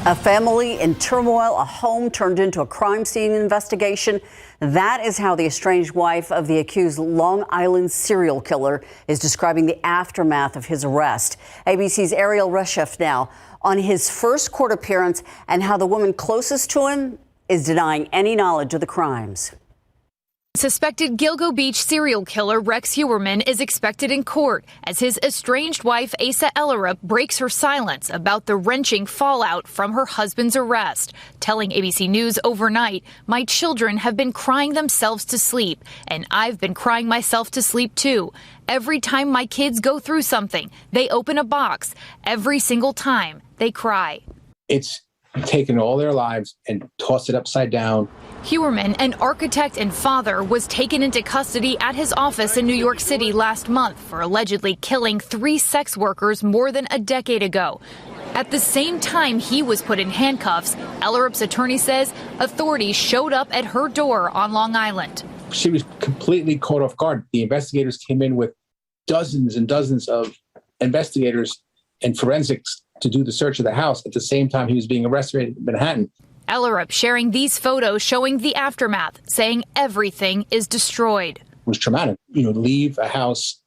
A family in turmoil, a home turned into a crime scene investigation. That is how the estranged wife of the accused Long Island serial killer is describing the aftermath of his arrest. ABC's Ariel Reshef now on his first court appearance and how the woman closest to him is denying any knowledge of the crimes. Suspected Gilgo Beach serial killer Rex Heuermann is expected in court as his estranged wife Asa Ellerup breaks her silence about the wrenching fallout from her husband's arrest, telling ABC News overnight, "My children have been crying themselves to sleep, and I've been crying myself to sleep too. Every time my kids go through something, they open a box. Every single time, they cry." It's taken all their lives and tossed it upside down. Heuermann, an architect and father, was taken into custody at his office in New York City last month for allegedly killing 3 sex workers more than a decade ago. At the same time he was put in handcuffs, Ellerup's attorney says authorities showed up at her door on Long Island. She was completely caught off guard. The investigators came in with dozens and dozens of investigators and forensics to do the search of the house at the same time he was being arrested in Manhattan. Ellerup sharing these photos showing the aftermath, saying everything is destroyed. It was traumatic. Leave a house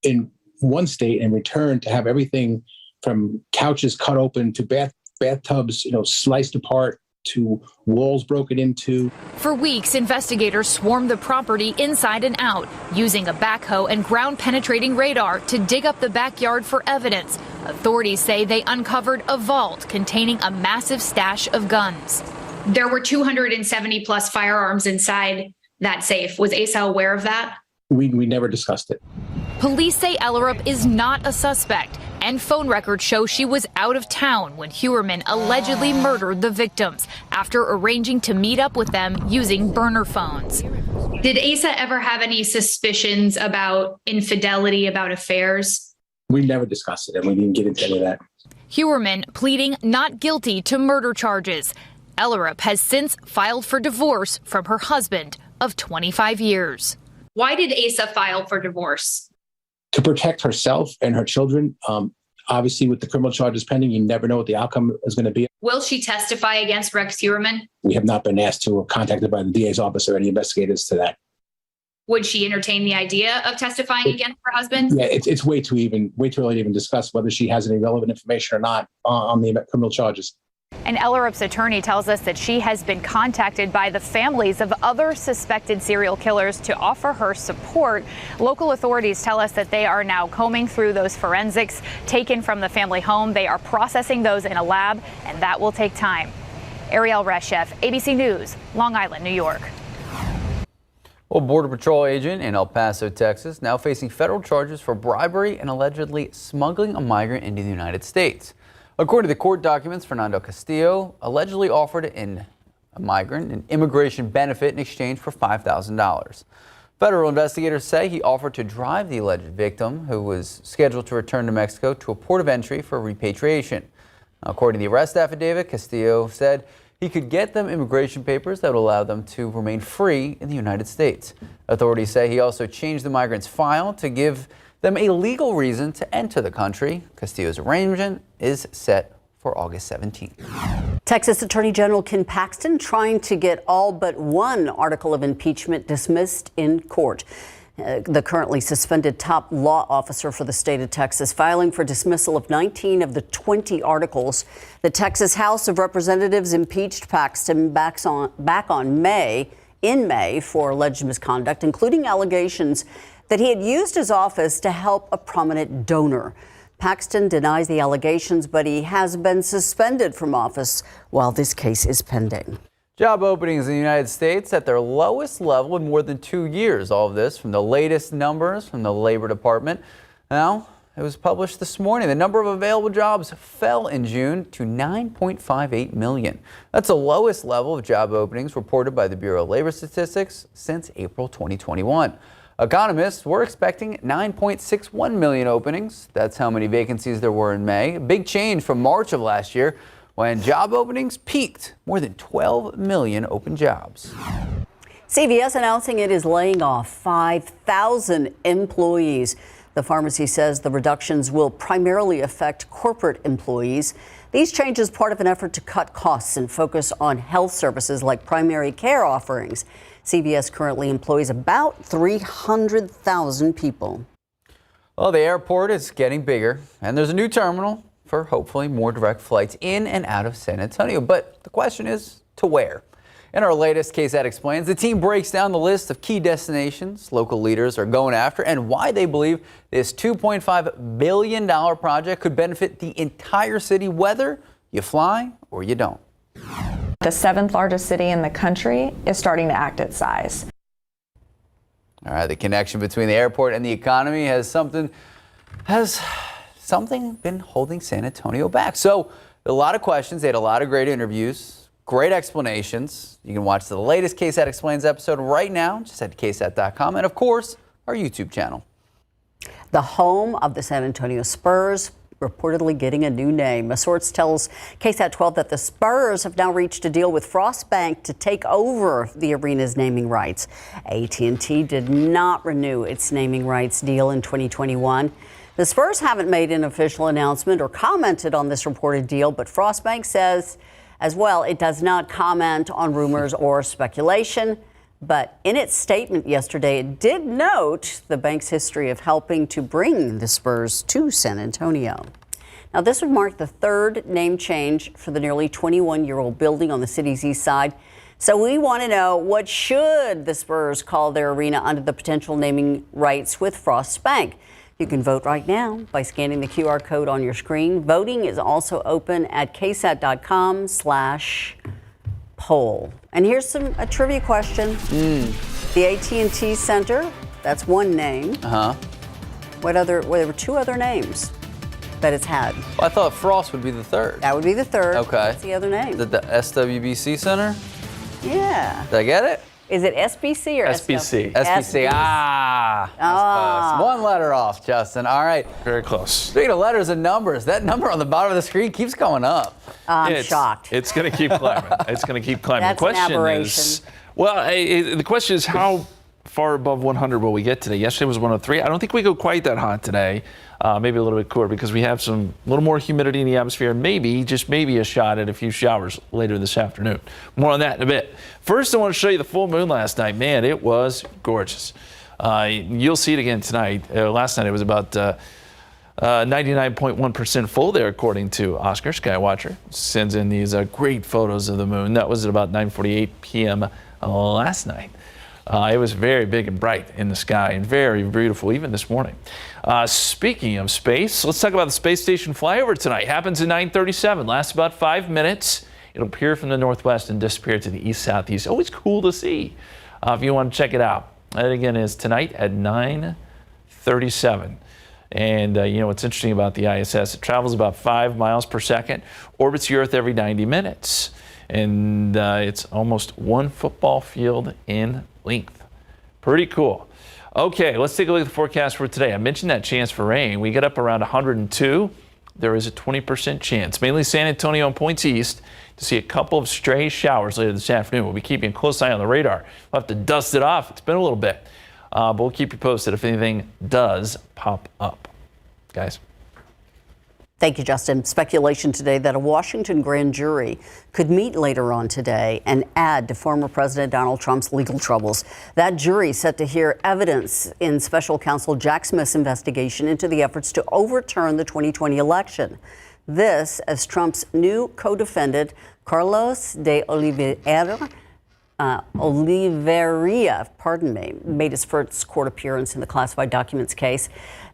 in one state and return to have everything from couches cut open to bathtubs, sliced apart, to walls broken into. For weeks, investigators swarmed the property inside and out, using a backhoe and ground-penetrating radar to dig up the backyard for evidence. Authorities say they uncovered a vault containing a massive stash of guns. There were 270 plus firearms inside that safe. Was Asa aware of that? We never discussed it. Police say Ellerup is not a suspect, and phone records show she was out of town when Heuermann allegedly murdered the victims after arranging to meet up with them using burner phones. Did Asa ever have any suspicions about infidelity, about affairs? We never discussed it, and we didn't get into any of that. Heuermann pleading not guilty to murder charges. Ellerup has since filed for divorce from her husband of 25 years. Why did Asa file for divorce? To protect herself and her children. Obviously, with the criminal charges pending, you never know what the outcome is going to be. Will she testify against Rex Heuermann? We have not been asked to or contacted by the DA's office or any investigators to that. Would she entertain the idea of testifying against her husband? Yeah, it's way too early to even discuss whether she has any relevant information or not on the criminal charges. And Ellerup's attorney tells us that she has been contacted by the families of other suspected serial killers to offer her support. Local authorities tell us that they are now combing through those forensics taken from the family home. They are processing those in a lab, and that will take time. Ariel Reshef, ABC News, Long Island, New York. Well, Border Patrol agent in El Paso, Texas, now facing federal charges for bribery and allegedly smuggling a migrant into the United States. According to the court documents, Fernando Castillo allegedly offered a migrant an immigration benefit in exchange for $5,000. Federal investigators say he offered to drive the alleged victim, who was scheduled to return to Mexico, to a port of entry for repatriation. According to the arrest affidavit, Castillo said he could get them immigration papers that would allow them to remain free in the United States. Authorities say he also changed the migrant's file to give them a legal reason to enter the country. Castillo's arraignment is set for August 17th. Texas Attorney General Ken Paxton trying to get all but one article of impeachment dismissed in court. The currently suspended top law officer for the state of Texas filing for dismissal of 19 of the 20 articles. The Texas House of Representatives impeached Paxton back in May for alleged misconduct, including allegations that he had used his office to help a prominent donor. Paxton denies the allegations, but he has been suspended from office while this case is pending. Job openings in the United States at their lowest level in more than 2 years. All of this from the latest numbers from the Labor Department. Now, it was published this morning. The number of available jobs fell in June to 9.58 million. That's the lowest level of job openings reported by the Bureau of Labor Statistics since April 2021. Economists were expecting 9.61 million openings. That's how many vacancies there were in May. A big change from March of last year, when job openings peaked more than 12 million open jobs. CVS announcing it is laying off 5,000 employees. The pharmacy says the reductions will primarily affect corporate employees. These changes part of an effort to cut costs and focus on health services like primary care offerings. CVS currently employs about 300,000 people. Well, the airport is getting bigger, and there's a new terminal for hopefully more direct flights in and out of San Antonio. But the question is, to where? In our latest KSAT Explains, the team breaks down the list of key destinations local leaders are going after and why they believe this $2.5 billion project could benefit the entire city, whether you fly or you don't. The 7th largest city in the country is starting to act its size. All right, the connection between the airport and the economy has something been holding San Antonio back. So a lot of questions. They had a lot of great interviews, great explanations. You can watch the latest KSAT Explains episode right now. Just head to KSAT.com and, of course, our YouTube channel. The home of the San Antonio Spurs reportedly getting a new name. A source tells KSAT12 that the Spurs have now reached a deal with Frost Bank to take over the arena's naming rights. AT&T did not renew its naming rights deal in 2021. The Spurs haven't made an official announcement or commented on this reported deal, but Frost Bank says as well it does not comment on rumors or speculation. But in its statement yesterday, it did note the bank's history of helping to bring the Spurs to San Antonio. Now, this would mark the third name change for the nearly 21-year-old building on the city's east side. So we want to know, what should the Spurs call their arena under the potential naming rights with Frost Bank? You can vote right now by scanning the QR code on your screen. Voting is also open at ksat.com/poll. And here's a trivia question. The AT&T Center, that's one name. There were two other names that it's had. Well, I thought Frost would be the third. That would be the third. Okay. What's the other name? Is it the SWBC Center? Yeah. Did I get it? Is it SBC or SBC? SBC. That's close. One letter off, Justin. All right. Very close. Speaking of letters and numbers, that number on the bottom of the screen keeps going up. I'm shocked. It's going to keep climbing. It's going to keep climbing. That's the question an aberration. is, the question is, how far above 100 will we get today? Yesterday was 103. I don't think we go quite that hot today. Maybe a little bit cooler because we have a little more humidity in the atmosphere, and maybe, just maybe, a shot at a few showers later this afternoon. More on that in a bit. First, I want to show you the full moon last night. Man, it was gorgeous. You'll see it again tonight. Last night it was about 99.1% full there, according to Oscar Skywatcher. Sends in these great photos of the moon. That was at about 9:48 p.m. Last night. It was very big and bright in the sky and very beautiful even this morning. Speaking of space, let's talk about the space station flyover tonight. Happens at 9:37, lasts about 5 minutes. It'll appear from the northwest and disappear to the east-southeast. Always cool to see if you want to check it out. That again is tonight at 9:37. And what's interesting about the ISS, it travels about 5 miles per second, orbits the Earth every 90 minutes. And it's almost one football field in length. Pretty cool. Okay, let's take a look at the forecast for today. I mentioned that chance for rain. We get up around 102. There is a 20% chance, mainly San Antonio and points east, to see a couple of stray showers later this afternoon. We'll be keeping a close eye on the radar. We'll have to dust it off. It's been a little bit. But we'll keep you posted if anything does pop up. Guys. Thank you, Justin. Speculation today that a Washington grand jury could meet later on today and add to former President Donald Trump's legal troubles. That jury set to hear evidence in special counsel Jack Smith's investigation into the efforts to overturn the 2020 election. This as Trump's new co-defendant, Carlos de Oliveira, made his first court appearance in the classified documents case.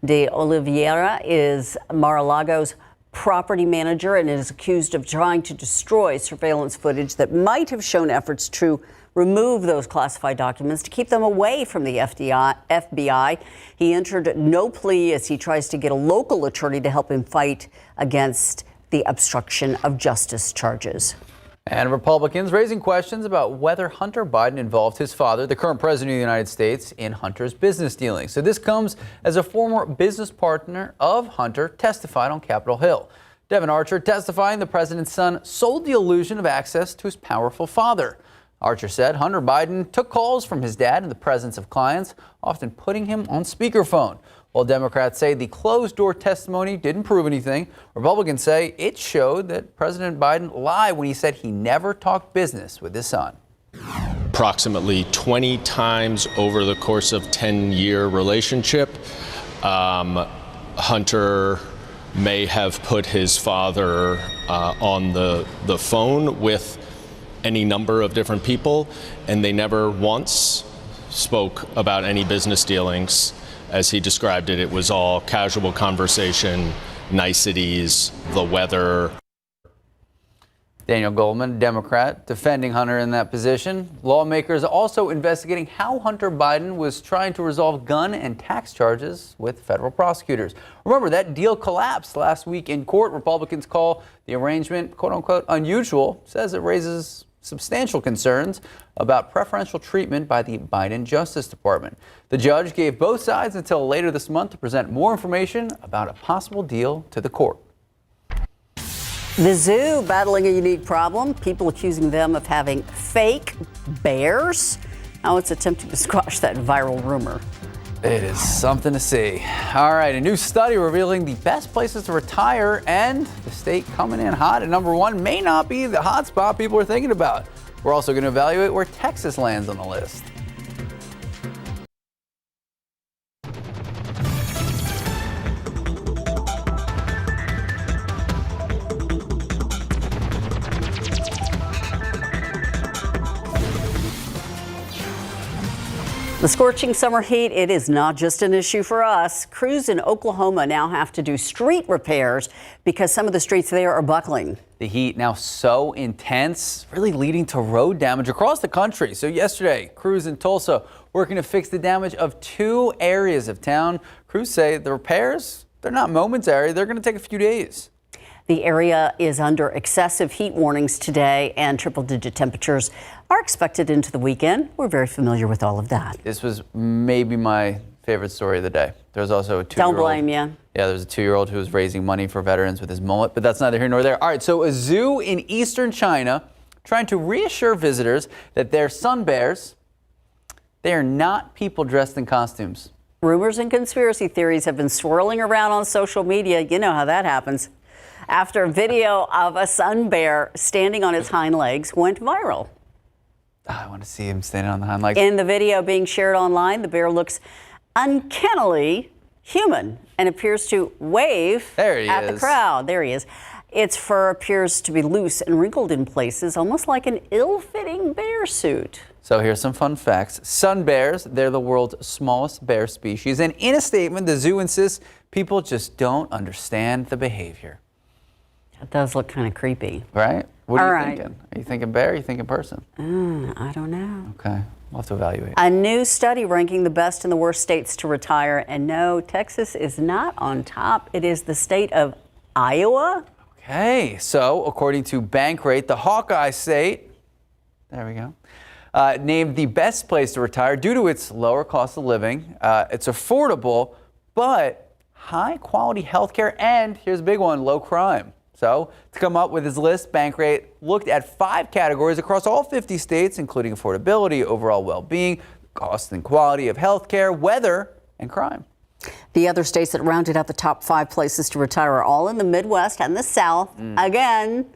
De Oliveira is Mar-a-Lago's property manager and is accused of trying to destroy surveillance footage that might have shown efforts to remove those classified documents to keep them away from the FBI. He entered no plea as he tries to get a local attorney to help him fight against the obstruction of justice charges. And Republicans raising questions about whether Hunter Biden involved his father, the current president of the United States, in Hunter's business dealings. So this comes as a former business partner of Hunter testified on Capitol Hill. Devin Archer testifying the president's son sold the illusion of access to his powerful father. Archer said Hunter Biden took calls from his dad in the presence of clients, often putting him on speakerphone. While Democrats say the closed-door testimony didn't prove anything, Republicans say it showed that President Biden lied when he said he never talked business with his son. Approximately 20 times over the course of 10-year relationship, Hunter may have put his father on the phone with any number of different people, and they never once spoke about any business dealings. As he described it, it was all casual conversation, niceties, the weather. Daniel Goldman, Democrat, defending Hunter in that position. Lawmakers also investigating how Hunter Biden was trying to resolve gun and tax charges with federal prosecutors. Remember, that deal collapsed last week in court. Republicans call the arrangement, quote unquote, unusual, says it raises substantial concerns about preferential treatment by the Biden Justice Department. The judge gave both sides until later this month to present more information about a possible deal to the court. The zoo battling a unique problem, people accusing them of having fake bears. Now it's attempting to squash that viral rumor. It is something to see. All right, a new study revealing the best places to retire, and the state coming in hot at number one may not be the hot spot people are thinking about. We're also going to evaluate where Texas lands on the list. The scorching summer heat, it is not just an issue for us. Crews in Oklahoma now have to do street repairs because some of the streets there are buckling. The heat now so intense, really leading to road damage across the country. So yesterday, crews in Tulsa working to fix the damage of 2 areas of town. Crews say the repairs, they're not momentary. They're going to take a few days. The area is under excessive heat warnings today, and triple-digit temperatures are expected into the weekend. We're very familiar with all of that. This was maybe my favorite story of the day. There was also a 2-year-old. Don't blame you. Yeah, there's a 2-year-old who was raising money for veterans with his mullet, but that's neither here nor there. All right, so a zoo in eastern China trying to reassure visitors that their sun bears, they are not people dressed in costumes. Rumors and conspiracy theories have been swirling around on social media. You know how that happens. After a video of a sun bear standing on its hind legs went viral. I want to see him standing on the hind legs. In the video being shared online, the bear looks uncannily human and appears to wave at the crowd. There he is. Its fur appears to be loose and wrinkled in places, almost like an ill-fitting bear suit. So here's some fun facts. Sun bears, they're the world's smallest bear species. And in a statement, the zoo insists people just don't understand the behavior. It does look kind of creepy. Right? What are you right. thinking? Are you thinking bear or are you thinking person? I don't know. Okay, we'll have to evaluate. A new study ranking the best and the worst states to retire. And no, Texas is not on top. It is the state of Iowa. Okay, so according to Bankrate, the Hawkeye State, there we go, named the best place to retire due to its lower cost of living. It's affordable, but high quality health care, and here's a big one, low crime. So to come up with his list, Bankrate looked at 5 categories across all 50 states, including affordability, overall well-being, cost and quality of health care, weather, and crime. The other states that rounded out the top 5 places to retire are all in the Midwest and the South. Again,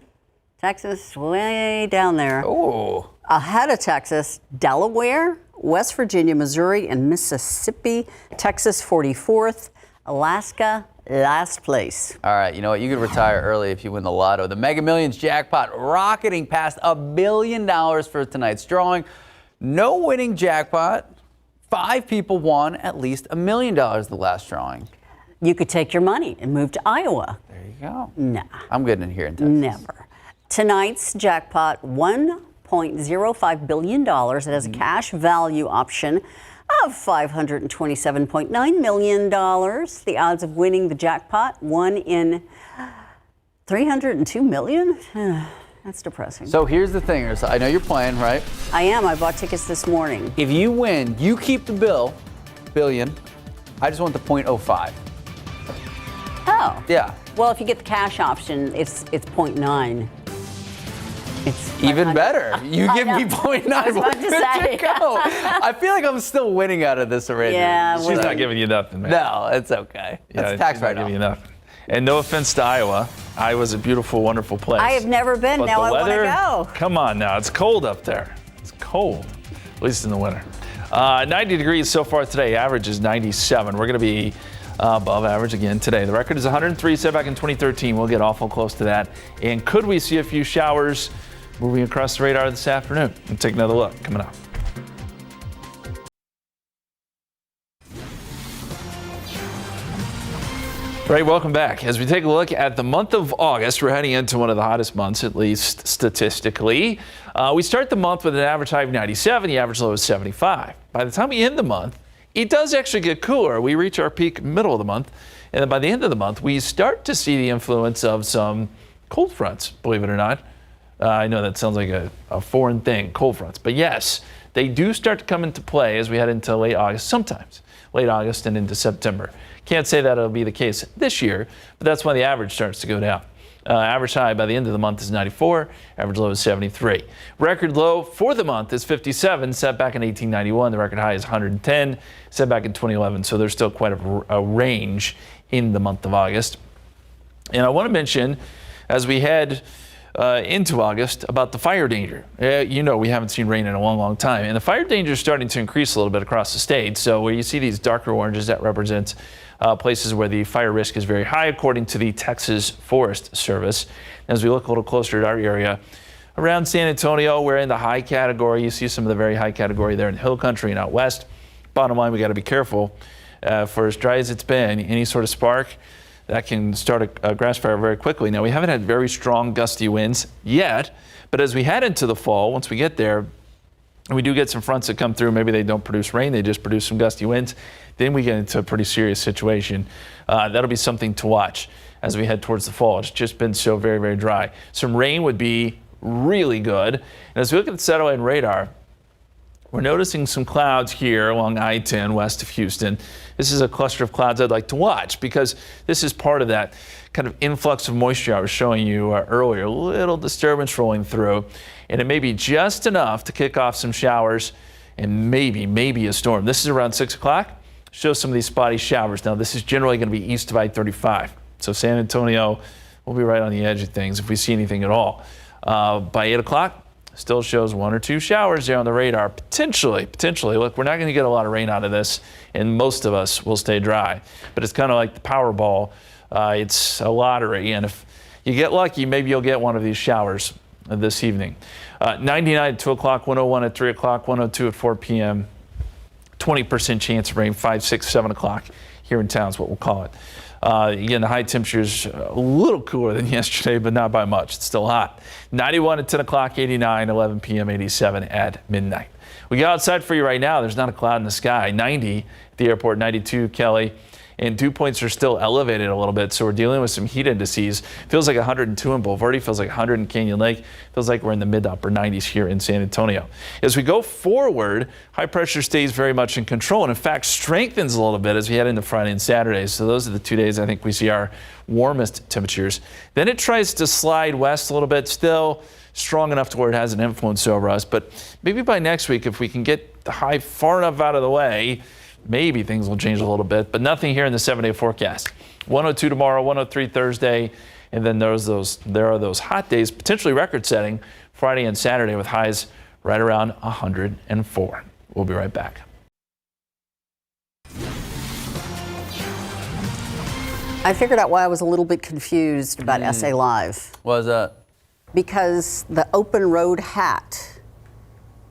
Texas way down there. Oh. Ahead of Texas, Delaware, West Virginia, Missouri, and Mississippi. Texas 44th, Alaska last place. All right, you know what? You could retire early if you win the lotto. The Mega Millions jackpot rocketing past $1 billion for tonight's drawing. No winning jackpot. 5 people won at least $1 million the last drawing. You could take your money and move to Iowa. There you go. Nah. I'm getting in here in Texas. Never. Tonight's jackpot, $1.05 billion. It has a cash value option of $527.9 million. The odds of winning the jackpot, 1 in 302 million. That's depressing. So here's the thing. I know you're playing, right? I am. I bought tickets this morning. If you win, you keep the billion. I just want the 0.05. Oh. Yeah. Well, if you get the cash option, it's 0.9. Even better. You give me 0.9. I was about to say. Go. I feel like I'm still winning out of this already. Yeah, She's not giving you nothing, man. No, it's okay. That's tax she's not write-off. giving you nothing. And no offense to Iowa. Iowa's a beautiful, wonderful place. I have never been. But Now the I want to weather, go. come on now. It's cold up there. It's cold, at least in the winter. 90 degrees so far today. Average is 97. We're going to be above average again today. The record is 103 set back in 2013. We'll get awful close to that. And could we see a few showers moving across the radar this afternoon? We'll take another look coming up. All right, welcome back. As we take a look at the month of August, we're heading into one of the hottest months, at least statistically. We start the month with an average high of 97, the average low is 75. By the time we end the month, it does actually get cooler. We reach our peak middle of the month, and then by the end of the month, we start to see the influence of some cold fronts, believe it or not. I know that sounds like a foreign thing, cold fronts, but yes, they do start to come into play as we head into late August, sometimes late August and into September. Can't say that it'll be the case this year, but that's when the average starts to go down. Average high by the end of the month is 94, average low is 73. Record low for the month is 57, set back in 1891. The record high is 110, set back in 2011. So there's still quite a range in the month of August. And I want to mention, as we head into August, about the fire danger. You know, we haven't seen rain in a long, long time. And the fire danger is starting to increase a little bit across the state. So where you see these darker oranges, that represents places where the fire risk is very high, according to the Texas Forest Service. As we look a little closer at our area, around San Antonio, we're in the high category. You see some of the very high category there in Hill Country and out west. Bottom line, we got to be careful. For as dry as it's been, any sort of spark, that can start a grass fire very quickly. Now, we haven't had very strong gusty winds yet, but as we head into the fall, once we get there, we do get some fronts that come through. Maybe they don't produce rain, they just produce some gusty winds. Then we get into a pretty serious situation. That'll be something to watch as we head towards the fall. It's just been so very, very dry. Some rain would be really good. And as we look at the satellite radar, we're noticing some clouds here along I-10 west of Houston. This is a cluster of clouds I'd like to watch because this is part of that kind of influx of moisture I was showing you earlier. A little disturbance rolling through, and it may be just enough to kick off some showers and maybe a storm. This is around 6 o'clock. Shows some of these spotty showers. Now, this is generally going to be east of I-35. So San Antonio will be right on the edge of things if we see anything at all. By 8 o'clock, still shows one or two showers there on the radar. Potentially. Look, we're not going to get a lot of rain out of this, and most of us will stay dry. But it's kind of like the Powerball. It's a lottery, and if you get lucky, maybe you'll get one of these showers this evening. 99 at 2 o'clock, 101 at 3 o'clock, 102 at 4 p.m. 20% chance of rain, 5, 6, 7 o'clock here in town is what we'll call it. Again, the high temperature's a little cooler than yesterday, but not by much. It's still hot. 91 at 10 o'clock, 89, 11 p.m., 87 at midnight. We go outside for you right now. There's not a cloud in the sky. 90 at the airport, 92, Kelly. And dew points are still elevated a little bit, so we're dealing with some heat indices. Feels like 102 in Bulverde, feels like 100 in Canyon Lake. Feels like we're in the mid to upper 90s here in San Antonio. As we go forward, high pressure stays very much in control, and in fact strengthens a little bit as we head into Friday and Saturday. So those are the 2 days I think we see our warmest temperatures. Then it tries to slide west a little bit, still strong enough to where it has an influence over us. But maybe by next week, if we can get the high far enough out of the way, maybe things will change a little bit, but nothing here in the 7-day forecast. 102 tomorrow, 103 Thursday, and then there are those hot days, potentially record-setting, Friday and Saturday with highs right around 104. We'll be right back. I figured out why I was a little bit confused about SA Live. What is that? Because the open road hat,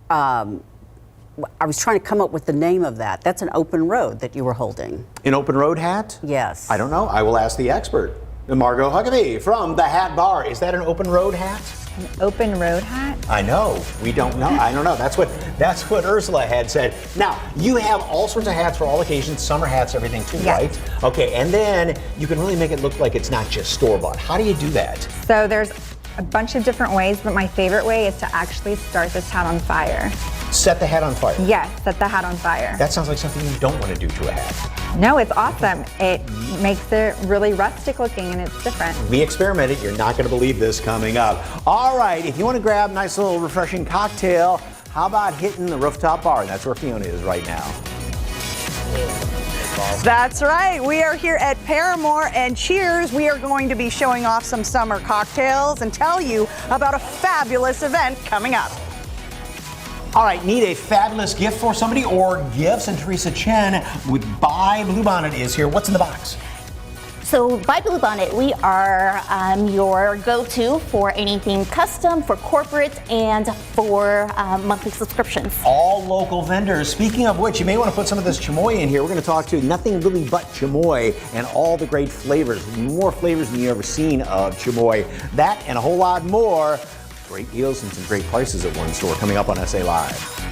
I was trying to come up with the name of that. That's an open road that you were holding. An open road hat? Yes. I don't know. I will ask the expert. Margot Huckabee from the Hat Bar. Is that an open road hat? An open road hat? I know. We don't know. I don't know. That's what Ursula had said. Now, you have all sorts of hats for all occasions, summer hats, everything too, Yes. right? Okay, and then you can really make it look like it's not just store-bought. How do you do that? So there's a bunch of different ways, but my favorite way is to actually start this hat on fire. Set the hat on fire. Yes, set the hat on fire. That sounds like something you don't want to do to a hat. No, it's awesome. It makes it really rustic looking and it's different. We experimented. You're not going to believe this coming up. All right, if you want to grab a nice little refreshing cocktail, how about hitting the rooftop bar? And that's where Fiona is right now. That's right. We are here at Paramore and Cheers. We are going to be showing off some summer cocktails and tell you about a fabulous event coming up. All right, need a fabulous gift for somebody or gifts? And Teresa Chen with Buy Bluebonnet is here. What's in the box? So by Bluebonnet, we are your go-to for anything custom, for corporate, and for monthly subscriptions. All local vendors. Speaking of which, you may want to put some of this chamoy in here. We're going to talk to Nothing Really But Chamoy and all the great flavors. More flavors than you've ever seen of chamoy. That and a whole lot more. Great deals and some great prices at one store coming up on SA Live.